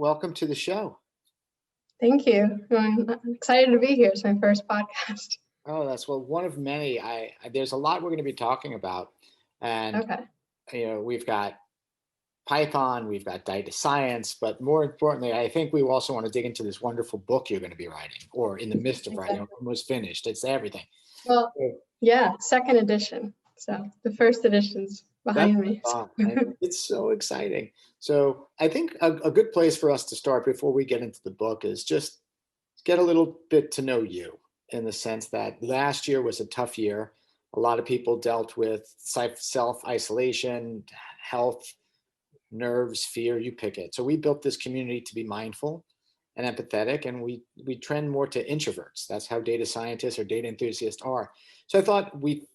welcome to the show. Thank you. I'm excited to be here. It's my first podcast. Oh, that's one of many. There's a lot we're going to be talking about, and Okay. we've got Python, we've got data science, but more importantly, I think we also want to dig into this wonderful book you're going to be writing, or in the midst of writing, Exactly. almost finished. It's everything. Well, yeah, second edition. So the first edition's behind me. It's so exciting. So I think a good place for us to start before we get into the book is just get a little bit to know you, in the sense that last year was a tough year. A lot of people dealt with self-isolation, health, nerves, fear, you pick it. So we built this community to be mindful and empathetic, and we trend more to introverts. That's how data scientists or data enthusiasts are. So I thought we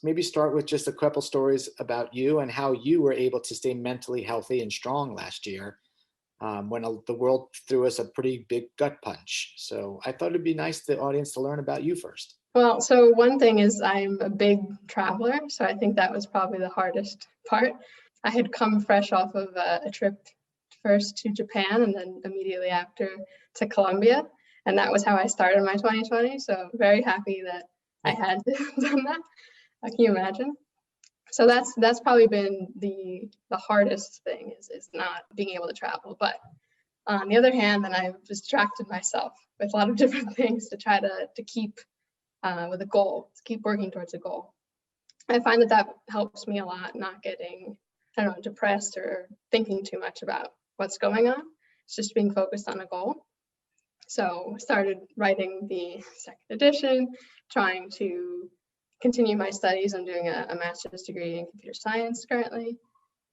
maybe start with just a couple stories about you and how you were able to stay mentally healthy and strong last year, when the world threw us a pretty big gut punch. So I thought it'd be nice for the audience to learn about you first. Well, so one thing is I'm a big traveler, so I think that was probably the hardest part. I had come fresh off of a trip first to Japan and then immediately after to Colombia, and that was how I started my 2020. So very happy that I had done that. Can you imagine? So that's probably been the hardest thing is not being able to travel. But on the other hand, then I've distracted myself with a lot of different things to try to keep with a goal, to keep working towards a goal. I find that helps me a lot, not getting, depressed or thinking too much about what's going on. It's just being focused on a goal. So I started writing the second edition, trying to continue my studies. I'm doing a master's degree in computer science currently.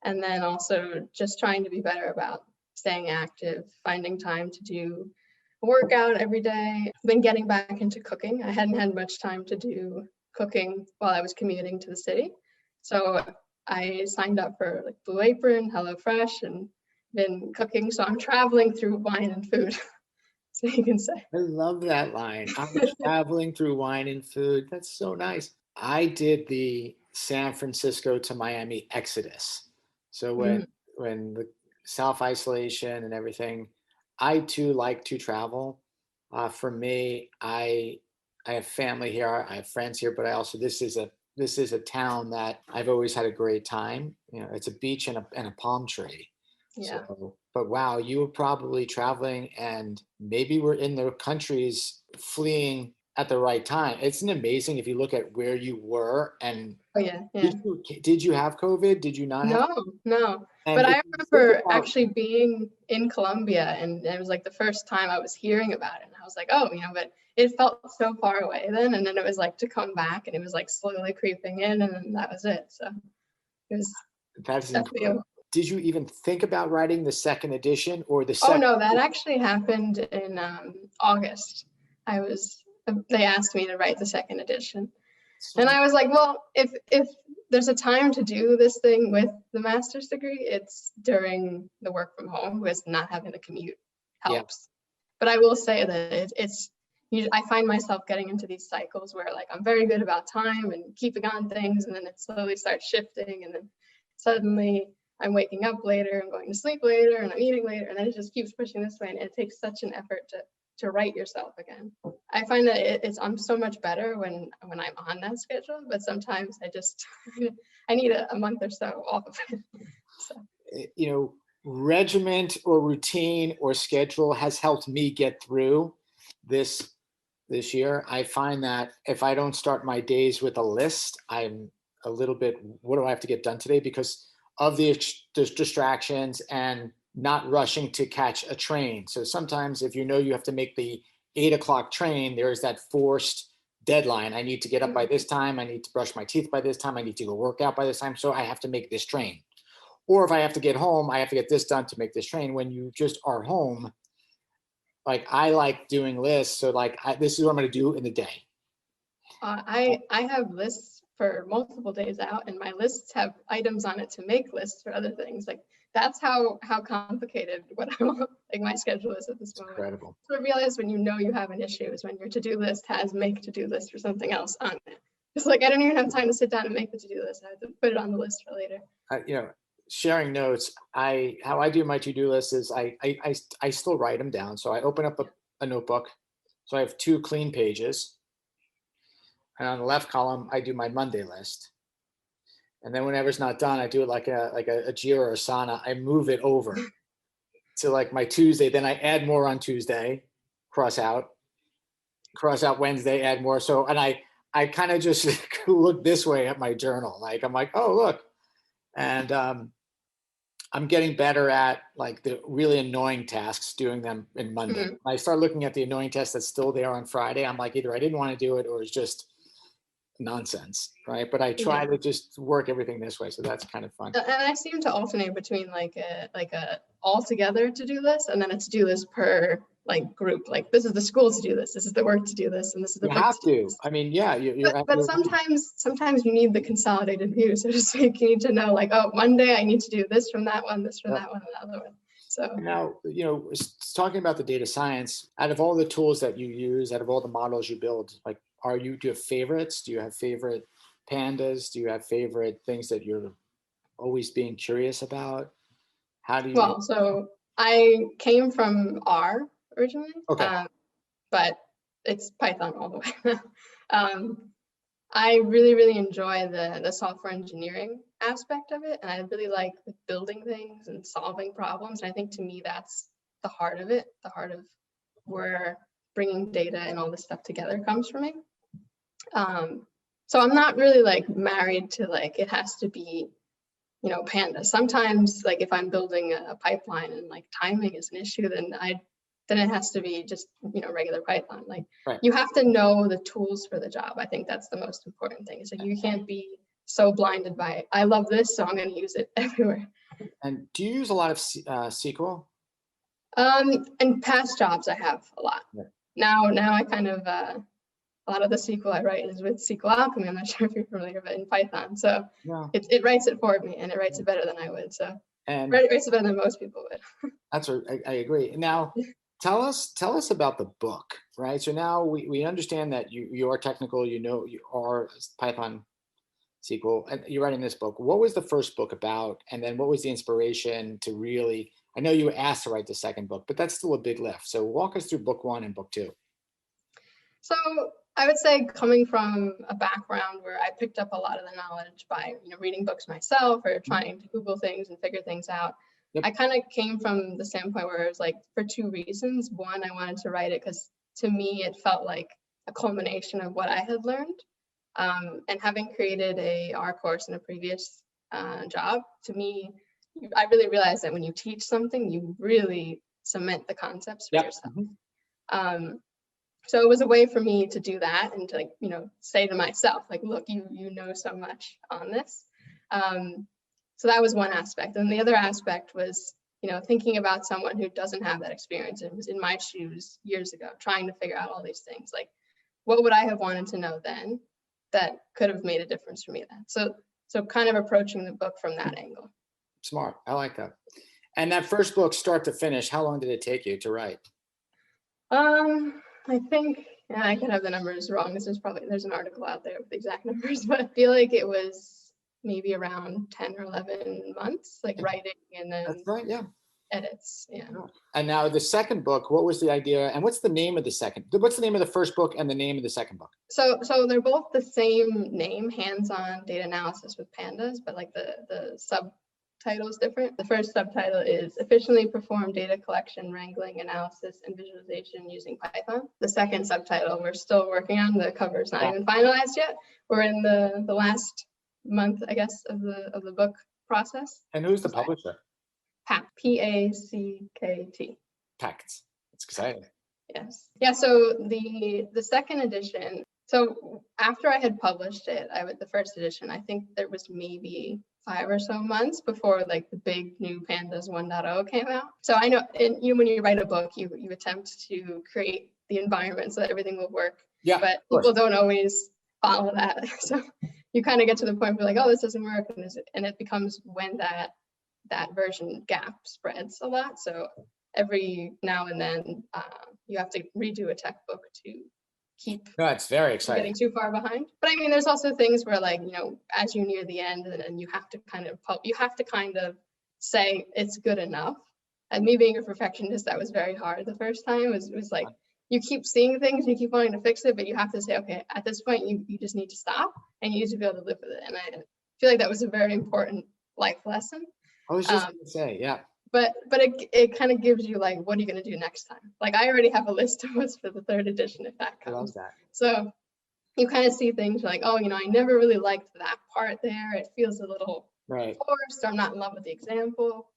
And then also just trying to be better about staying active, finding time to do a workout every day. I've been getting back into cooking. I hadn't had much time to do cooking while I was commuting to the city. So I signed up for like Blue Apron, HelloFresh, and been cooking. So I'm traveling through wine and food. So you can say. I love that line. I'm traveling through wine and food. That's so nice. I did the San Francisco to Miami exodus. So when the self-isolation and everything, I too like to travel. For me, I have family here, I have friends here, but I also this is a town that I've always had a great time. It's a beach and a palm tree. Yeah. So, but wow, you were probably traveling and maybe we're in the countries fleeing at the right time. Isn't it amazing if you look at where you were and yeah. Did you have COVID? Did you not have? No. And but I remember actually being in Colombia, and it was like the first time I was hearing about it. And I was like, oh, but it felt so far away then. And then it was like to come back, and it was like slowly creeping in, and then that was it. So it was. That's incredible. Did you even think about writing the second edition or the second? Oh no, that actually happened in August. They asked me to write the second edition. And I was like, well, if there's a time to do this thing with the master's degree, it's during the work from home, because not having the commute helps. Yeah. But I will say that I find myself getting into these cycles where like I'm very good about time and keeping on things, and then it slowly starts shifting, and then suddenly I'm waking up later, I'm going to sleep later, and I'm eating later, and then it just keeps pushing this way, and it takes such an effort to write yourself again. I find that I'm so much better when I'm on that schedule, but sometimes I need a month or so off of it. So. Regiment or routine or schedule has helped me get through this year. I find that if I don't start my days with a list, I'm a little bit, what do I have to get done today? Because of the distractions and not rushing to catch a train. So sometimes if you have to make the 8 o'clock train, there's that forced deadline. I need to get up by this time. I need to brush my teeth by this time. I need to go work out by this time. So I have to make this train. Or if I have to get home, I have to get this done to make this train. When you just are home, like I like doing lists. So like this is what I'm going to do in the day. I have lists for multiple days out, and my lists have items on it to make lists for other things. Like that's how complicated my schedule is at this moment. Incredible. So I realize when you have an issue is when your to-do list has make to-do list for something else on it. It's like I don't even have time to sit down and make the to-do list. I have to put it on the list for later. sharing notes, how I do my to-do list is I still write them down. So I open up a notebook. So I have two clean pages. And on the left column, I do my Monday list. And then whenever it's not done, I do it like a Jira or Asana. I move it over to like my Tuesday. Then I add more on Tuesday, cross out Wednesday, add more. So, and I kind of just look this way at my journal. Like I'm like, oh, look. And I'm getting better at like the really annoying tasks, doing them in Monday. Mhm. When I start looking at the annoying test that's still there on Friday, I'm like, either I didn't want to do it or it's just nonsense, right? But I try Yeah. to just work everything this way. So that's kind of fun. And I seem to alternate between like a all together to-do list and then a to-do list per like group. Like this is the school to do this, this is the work to do this, and this is the You book have to do to. this. I mean, yeah, But sometimes you need the consolidated view, so to speak. You need to know like, oh, Monday I need to do this from that one, this from that one, and that other one. So now, talking about the data science, out of all the tools that you use, out of all the models you build, like, do you have favorites? Do you have favorite pandas? Do you have favorite things that you're always being curious about? How do you? well, so I came from R originally, Okay. but it's Python all the way now. I really, really enjoy the software engineering aspect of it. And I really like building things and solving problems. And I think to me, that's the heart of it, the heart of where bringing data and all this stuff together comes from me. So I'm not really like married to like, it has to be, Panda. Sometimes like if I'm building a pipeline and like timing is an issue, then it has to be just, regular Python. Like Right. you have to know the tools for the job. I think that's the most important thing. Is like you can't be so blinded by, I love this, so I'm going to use it everywhere. And do you use a lot of SQL? In past jobs, I have a lot. Yeah. Now I kind of, a lot of the SQL I write is with SQL Alchemy. I'm not sure if you're familiar, but in Python. So Yeah. it writes it for me, and it writes it better than I would. So And it writes it better than most people would. that's what I agree. Now, tell us about the book, right? So now we understand that you are technical, you are Python, SQL, and you're writing this book. What was the first book about? And then what was the inspiration to really, I know you were asked to write the second book, but that's still a big lift. So walk us through book one and book two. So I would say coming from a background where I picked up a lot of the knowledge by reading books myself or trying to Google things and figure things out. Yep. I kind of came from the standpoint where it was like for two reasons. One, I wanted to write it because to me it felt like a culmination of what I had learned. And having created a R course in a previous job, to me, I really realized that when you teach something, you really cement the concepts for yourself. Mm-hmm. So it was a way for me to do that and to say to myself, like, look, you know so much on this. So that was one aspect. And the other aspect was, thinking about someone who doesn't have that experience and was in my shoes years ago, trying to figure out all these things. Like, what would I have wanted to know then that could have made a difference for me then? So kind of approaching the book from that angle. Smart. I like that. And that first book, start to finish, how long did it take you to write? I think, I could have the numbers wrong. There's an article out there with the exact numbers, but I feel like it was maybe around 10 or 11 months, like writing and then That's right, yeah. Edits, yeah. And now the second book, what was the idea and what's the name of the second? What's the name of the first book and the name of the second book? So they're both the same name, Hands-on Data Analysis with Pandas, but like the subtitle is different. The first subtitle is Efficiently Perform Data Collection, Wrangling, Analysis, and Visualization Using Python. The second subtitle we're still working on. The cover is not even finalized yet. We're in the last month, I guess, of the book process. And who's the publisher? PACT, P-A-C-K-T. PACT. It's exciting. Yes. Yeah, so the second edition, so after I had published it, the first edition, I think there was maybe 5 or so months before like the big new Pandas 1.0 came out. So I know, and when you write a book, you attempt to create the environment so that everything will work. Yeah. But people don't always follow that. So you kind of get to the point where like, oh, this doesn't work, and it becomes when that version gap spreads a lot. So every now and then you have to redo a tech book to keep No, it's very from getting exciting. too far behind. But I mean, there's also things where, like, you know, as you near the end, and you have to kind of say it's good enough. And me being a perfectionist, that was very hard the first time. It was like you keep seeing things, you keep wanting to fix it, but you have to say, okay, at this point, you just need to stop, and you need to be able to live with it. And I feel like that was a very important life lesson. I was just gonna say, yeah. But it kind of gives you, like, what are you going to do next time? Like, I already have a list of what's for the third edition if that I love comes. that. So you kind of see things like, oh, you know, I never really liked that part there. It feels a little Right. forced, or I'm not in love with the example.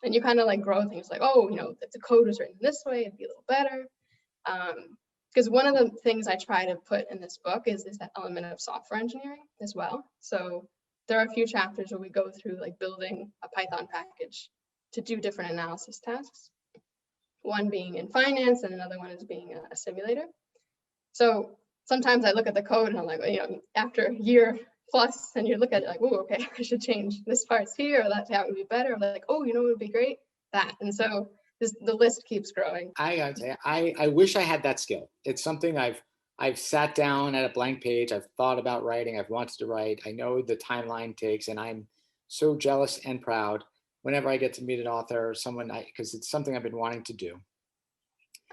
And you kind of like grow things like, oh, you know, if the code was written this way, it'd be a little better. Because one of the things I try to put in this book is that element of software engineering as well. So there are a few chapters where we go through like building a Python package to do different analysis tasks. One being in finance, and another one is being a simulator. So sometimes I look at the code and I'm like, you know, after a year plus, and you look at it like, oh, okay, I should change this part's here, or that's how it would be better. I'm like, oh, you know, it would be great, that. And so the list keeps growing. I gotta say, I wish I had that skill. It's something I've sat down at a blank page. I've thought about writing. I've wanted to write. I know the timeline takes, and I'm so jealous and proud whenever I get to meet an author or someone, because it's something I've been wanting to do.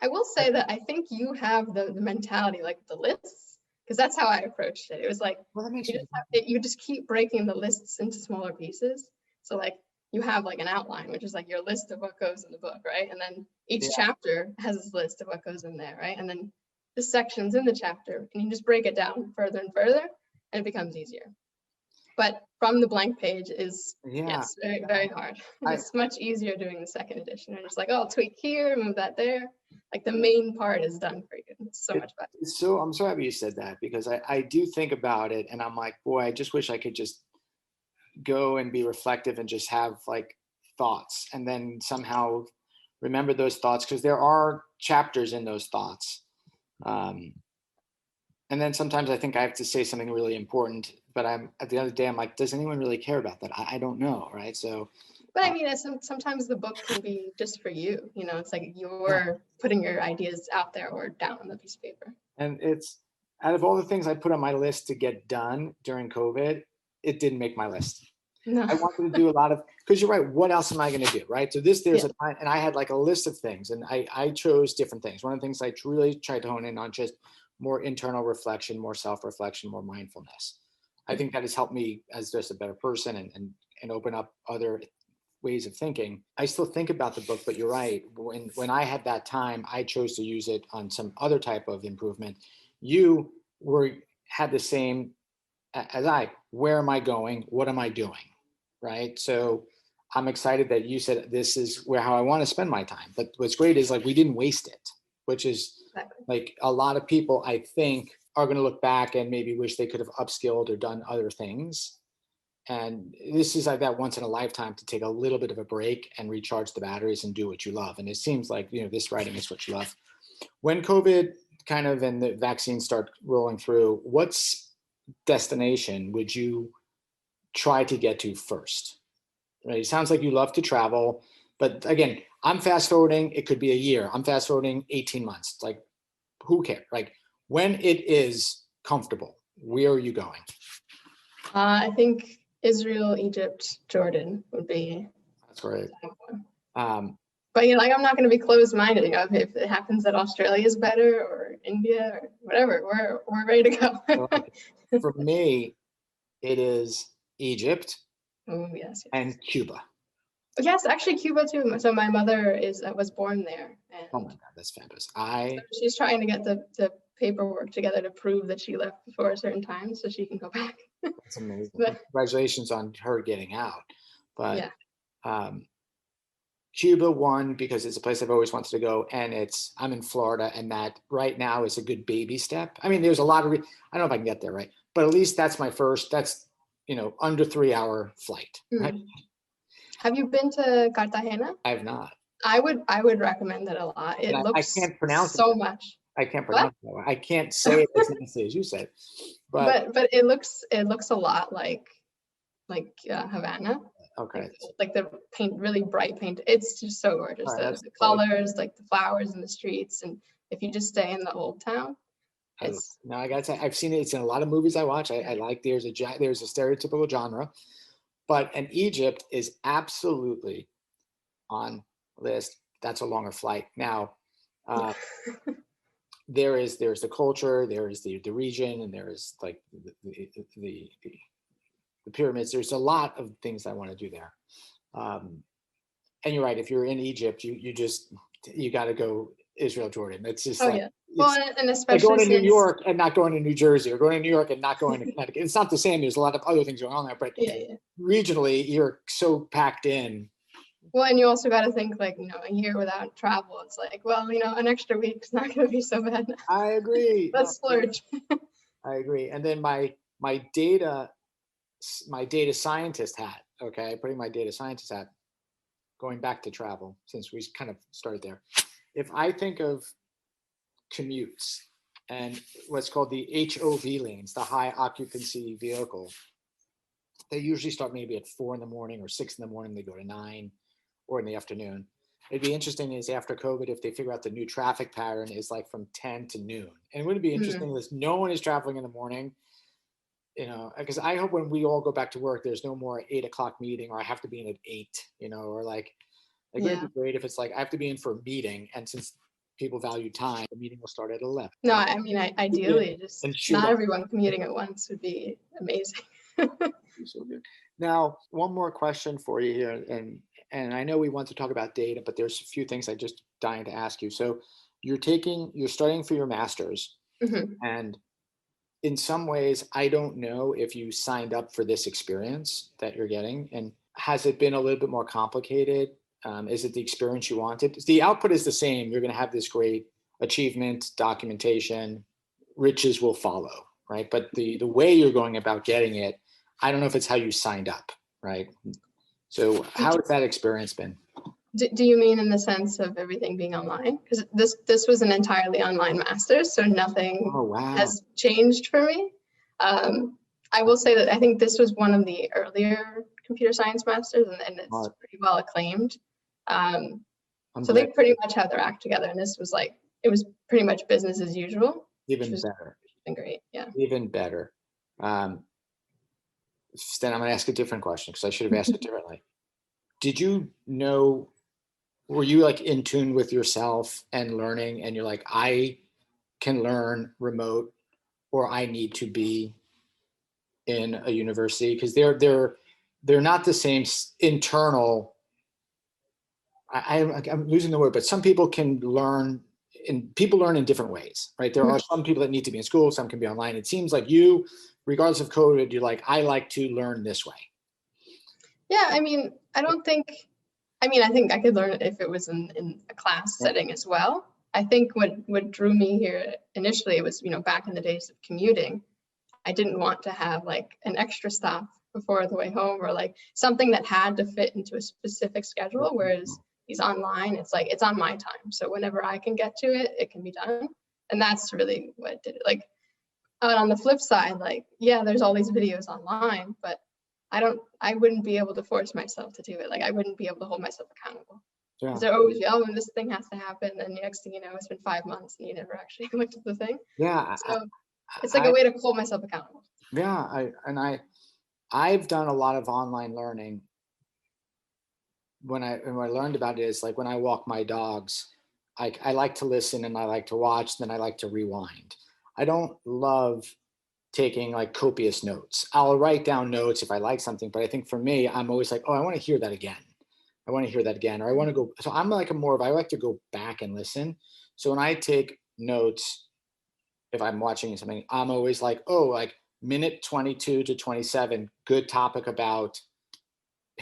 I will say that I think you have the mentality like the lists, because that's how I approached it. It was like, Well, that makes you just keep breaking the lists into smaller pieces. So like you have like an outline, which is like your list of what goes in the book, right? And then each chapter has this list of what goes in there, right? And then the sections in the chapter, and you just break it down further and further, and it becomes easier. But from the blank page is, yes, very, very hard. It's much easier doing the second edition. And it's like, oh, I'll tweak here, move that there. Like the main part is done for you. It's so much better. So I'm so happy you said that, because I do think about it and I'm like, boy, I just wish I could just go and be reflective and just have like thoughts, and then somehow remember those thoughts, because there are chapters in those thoughts. And then sometimes I think I have to say something really important, but I'm at the end of the day, I'm like, does anyone really care about that? I don't know, right? So, but I mean, sometimes the book can be just for you. You know, it's like you're putting your ideas out there or down on the piece of paper. And it's, out of all the things I put on my list to get done during COVID, it didn't make my list. No. I wanted to do a lot of, because you're right, what else am I going to do, right? So there's a time, and I had like a list of things, and I chose different things. One of the things I really tried to hone in on, just more internal reflection, more self-reflection, more mindfulness. I think that has helped me as just a better person and open up other ways of thinking. I still think about the book, but you're right. When I had that time, I chose to use it on some other type of improvement. You had the same as I. Where am I going? What am I doing? Right. So I'm excited that you said this is how I want to spend my time. But what's great is like we didn't waste it, which is like a lot of people I think are going to look back and maybe wish they could have upskilled or done other things. And this is like that once in a lifetime to take a little bit of a break and recharge the batteries and do what you love. And it seems like, you know, this writing is what you love. When COVID kind of and the vaccines start rolling through, what's destination would you try to get to first? Right? It sounds like you love to travel, but again, I'm fast forwarding. It could be a year. I'm fast forwarding 18 months. Like, who cares? Like, when it is comfortable, where are you going? I think Israel, Egypt, Jordan would be. That's great. But you know, like I'm not going to be closed-minded. You know, if it happens that Australia is better or India or whatever, we're ready to go. For me, it is Egypt. Oh yes. And Cuba. Yes, actually Cuba too. So my mother was born there. And oh my God, that's fantastic. So she's trying to get the paperwork together to prove that she left before a certain time so she can go back. That's amazing. Congratulations on her getting out. But Cuba, one, because it's a place I've always wanted to go, and I'm in Florida, and that right now is a good baby step. I mean, there's a lot of, I don't know if I can get there, right? But at least that's my first, that's, you know, under 3-hour flight, right? Have you been to Cartagena? I have not. I would recommend it a lot. It looks I can't pronounce so much. I can't pronounce it. I can't say it as nicely as you said. But it looks a lot like Havana. Okay. Like the paint, really bright paint. It's just so gorgeous. The colors, like the flowers in the streets, and if you just stay in the old town, It's No, I gotta say, I've seen it. It's in a lot of movies I watch. I like, there's a stereotypical genre, but and Egypt is absolutely on the list. That's a longer flight. Now, uh, there's the culture, there is the region, and there is like the pyramids. There's a lot of things I want to do there. And you're right. If you're in Egypt, you got to go Israel, Jordan. It's just oh like yeah. Well, it's and like especially going to New since York and not going to New Jersey, or going to New York and not going to Connecticut. It's not the same. There's a lot of other things going on there, but yeah, yeah. regionally, you're so packed in. Well, and you also got to think like, a year without travel, it's like, well, an extra week's not going to be so bad. I agree. No, Let's splurge. I agree. And then my data scientist hat. Okay, putting my data scientist hat. Going back to travel, since we kind of started there. If I think of commutes and what's called the HOV lanes, the high occupancy vehicle, they usually start maybe at 4 in the morning or 6 in the morning. They go to 9 or in the afternoon. It'd be interesting is after COVID, if they figure out the new traffic pattern is like from 10 to noon. And wouldn't it be interesting is no one is traveling in the morning, because I hope when we all go back to work, there's no more 8 o'clock meeting, or I have to be in at 8, or like wouldn't it be great if it's like I have to be in for a meeting, and since people value time, the meeting will start at 11. No, I mean, ideally, just And shoot not off. everyone commuting at once would be amazing. So good. Now, one more question for you here, and I know we want to talk about data, but there's a few things I just dying to ask you. So you're studying for your master's, and in some ways, I don't know if you signed up for this experience that you're getting, and has it been a little bit more complicated? Is it the experience you wanted? The output is the same. You're going to have this great achievement, documentation, riches will follow, right? But the way you're going about getting it, I don't know if it's how you signed up, right? So how has that experience been? Do you mean in the sense of everything being online? Because this was an entirely online master's, so nothing has changed for me. I will say that I think this was one of the earlier computer science masters, and it's pretty well acclaimed. So they pretty much have their act together, and this was it was pretty much business as usual. Even better. Been great, yeah. Even better. Then I'm going to ask a different question because I should have asked it differently. Did you know? Were you like in tune with yourself and learning, and you're like, I can learn remote, or I need to be in a university? Because they're not the same internal. I'm losing the word, but some people can learn, and people learn in different ways, right? There are some people that need to be in school, some can be online. It seems like you, regardless of COVID, you're like, I like to learn this way. Yeah, I mean, I think I could learn it if it was in a class setting as well. I think what drew me here initially was, back in the days of commuting, I didn't want to have like an extra stop before the way home, or like something that had to fit into a specific schedule, whereas these online, it's like, it's on my time. So whenever I can get to it, it can be done. And that's really what did it. Like, on the flip side, like, yeah, there's all these videos online, but I wouldn't be able to force myself to do it. Like, I wouldn't be able to hold myself accountable. Yeah. They're always, and this thing has to happen. And the next thing you know, it's been 5 months and you never actually looked at the thing. Yeah. So it's like a way to hold myself accountable. Yeah. I've done a lot of online learning. When I learned about it is like when I walk my dogs, I like to listen and I like to watch, then I like to rewind. I don't love taking like copious notes. I'll write down notes if I like something, but I think for me, I'm always like, oh, I want to hear that again. I want to hear that again, or I want to go. So I'm like I like to go back and listen. So when I take notes, if I'm watching something, I'm always like, oh, like minute 22 to 27, good topic about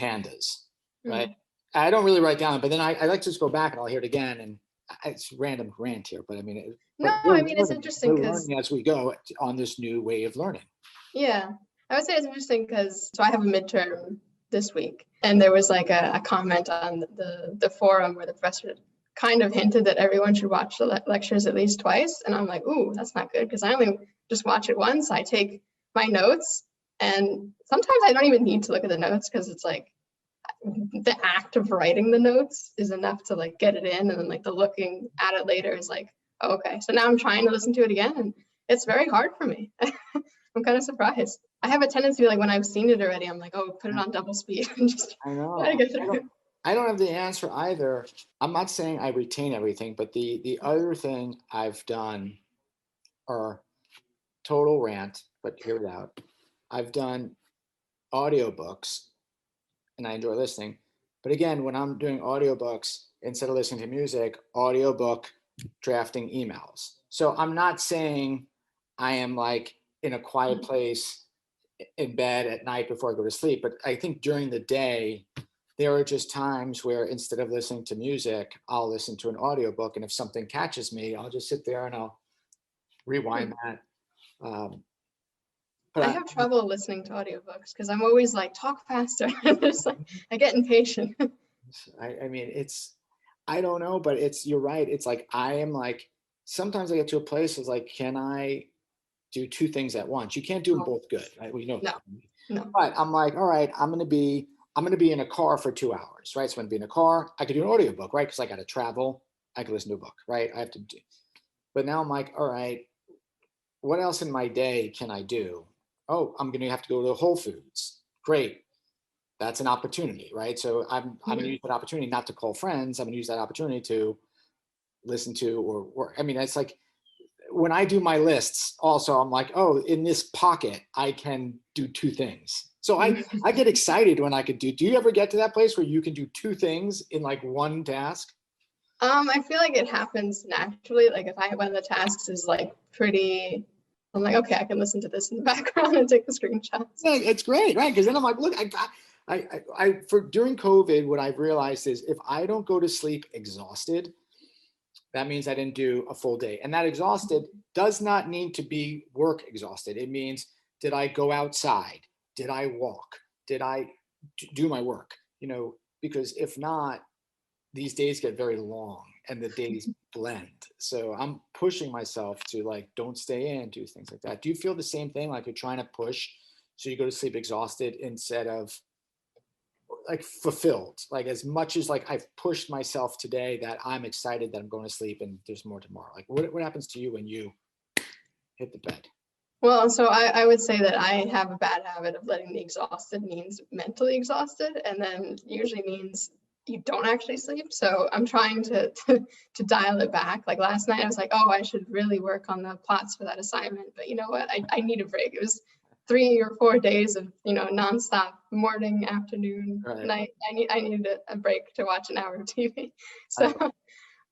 pandas, right? I don't really write down, but then I like to just go back and I'll hear it again. And it's random rant here, but I mean, it's interesting because we're learning as we go on this new way of learning. Yeah, I would say it's interesting because I have a midterm this week, and there was like a comment on the forum where the professor kind of hinted that everyone should watch the lectures at least twice, and I'm like, ooh, that's not good because I only just watch it once. I take my notes, and sometimes I don't even need to look at the notes because it's like the act of writing the notes is enough to like get it in, and then like the looking at it later is like, oh, okay, so now I'm trying to listen to it again, and it's very hard for me. I'm kind of surprised. I have a tendency, like when I've seen it already, I'm like, oh, put it on double speed and just I know. try to get through it. I don't have the answer either. I'm not saying I retain everything, but the other thing I've done, or total rant, but hear it out. I've done audiobooks and I enjoy listening. But again, when I'm doing audiobooks, instead of listening to music, audiobook drafting emails. So I'm not saying I am like in a quiet place in bed at night before I go to sleep, but I think during the day, there are just times where instead of listening to music, I'll listen to an audiobook. And if something catches me, I'll just sit there and I'll rewind that. But I have trouble listening to audiobooks because I'm always like, talk faster. Just like, I get impatient. I mean, I don't know, but you're right. It's like, I am like, sometimes I get to a place it's like, can I do two things at once? You can't do them both good, right? We know No, that. no. But I'm like, all right, I'm gonna be in a car for 2 hours, right? So I'm gonna be in a car. I could do an audiobook, right? Because I gotta travel. I could listen to a book, right? I have to do. But now I'm like, all right, what else in my day can I do? Oh, I'm gonna have to go to Whole Foods. Great. That's an opportunity, right? So I'm gonna use that opportunity not to call friends. I'm gonna use that opportunity to listen to or I mean, it's like when I do my lists also, I'm like, oh, in this pocket, I can do two things. So I get excited when I could do you ever get to that place where you can do two things in like one task? I feel like it happens naturally. Like if one of the tasks is like pretty, I'm like, okay, I can listen to this in the background and take the screenshots. Yeah, it's great, right? Because then I'm like, look, for during COVID, what I've realized is if I don't go to sleep exhausted, that means I didn't do a full day. And that exhausted does not need to be work exhausted. It means, did I go outside? Did I walk? Did I do my work? Because if not, these days get very long and the days blend. So I'm pushing myself to like, don't stay in, do things like that. Do you feel the same thing? Like you're trying to push so you go to sleep exhausted instead of like fulfilled, like as much as like I've pushed myself today that I'm excited that I'm going to sleep and there's more tomorrow. Like what happens to you when you hit the bed? Well, so I would say that I have a bad habit of letting the exhausted means mentally exhausted, and then usually means you don't actually sleep. So I'm trying to dial it back. Like last night, I was like, oh, I should really work on the plots for that assignment. But you know what? I need a break. It was 3 or 4 days of nonstop morning, afternoon, Right. night. I needed a break to watch an hour of TV. So,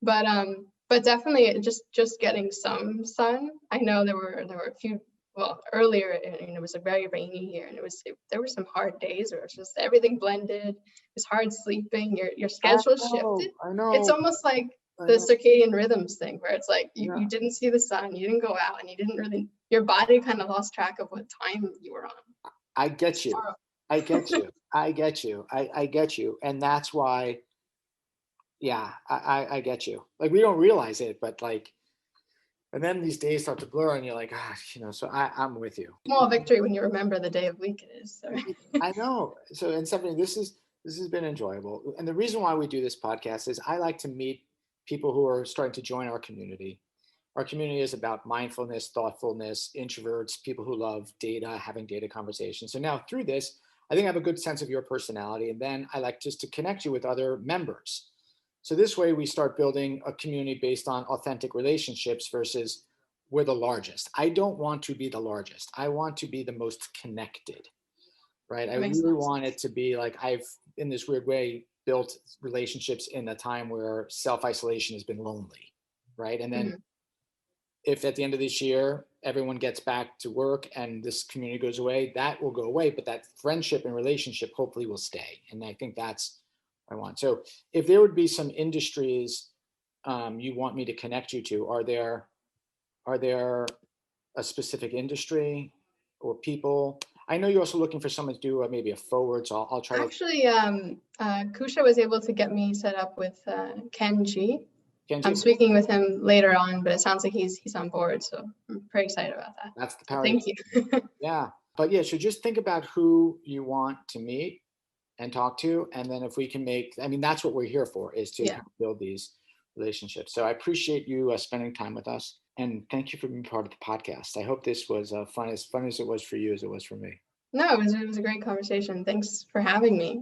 but definitely just getting some sun. I know there were a few. Well, earlier, it was a very rainy year, and there were some hard days where it's just everything blended. It's hard sleeping. Your schedule shifted. I know. It's almost like the circadian rhythms thing, where it's like you didn't see the sun, you didn't go out, and you didn't really. Your body kind of lost track of what time you were on. I get you. I get you. I get you. I get you. And that's why, yeah, I get you. Like we don't realize it, but like, and then these days start to blur and you're like, so I'm with you. Small victory when you remember the day of week it is. So. I know. So, and Stephanie, this has been enjoyable. And the reason why we do this podcast is I like to meet people who are starting to join our community. Our community is about mindfulness, thoughtfulness, introverts, people who love data, having data conversations. So now through this, I think I have a good sense of your personality. And then I like just to connect you with other members. So this way we start building a community based on authentic relationships versus we're the largest. I don't want to be the largest. I want to be the most connected, right? I really want it to be like I've, in this weird way, built relationships in a time where self-isolation has been lonely, right? And then if at the end of this year, everyone gets back to work and this community goes away, that will go away, but that friendship and relationship hopefully will stay. And I think that's what I want. So if there would be some industries you want me to connect you to, are there a specific industry or people? I know you're also looking for someone to do maybe a forward, so I'll try to. Actually, Kusha was able to get me set up with Ken G. I'm speaking with him later on, but it sounds like he's on board, so I'm pretty excited about that. That's the power. Thank you. Yeah, but yeah, so just think about who you want to meet and talk to, and then if we can that's what we're here for, is to build these relationships. So I appreciate you spending time with us. And thank you for being part of the podcast. I hope this was fun as it was for you as it was for me. No, it was a great conversation. Thanks for having me.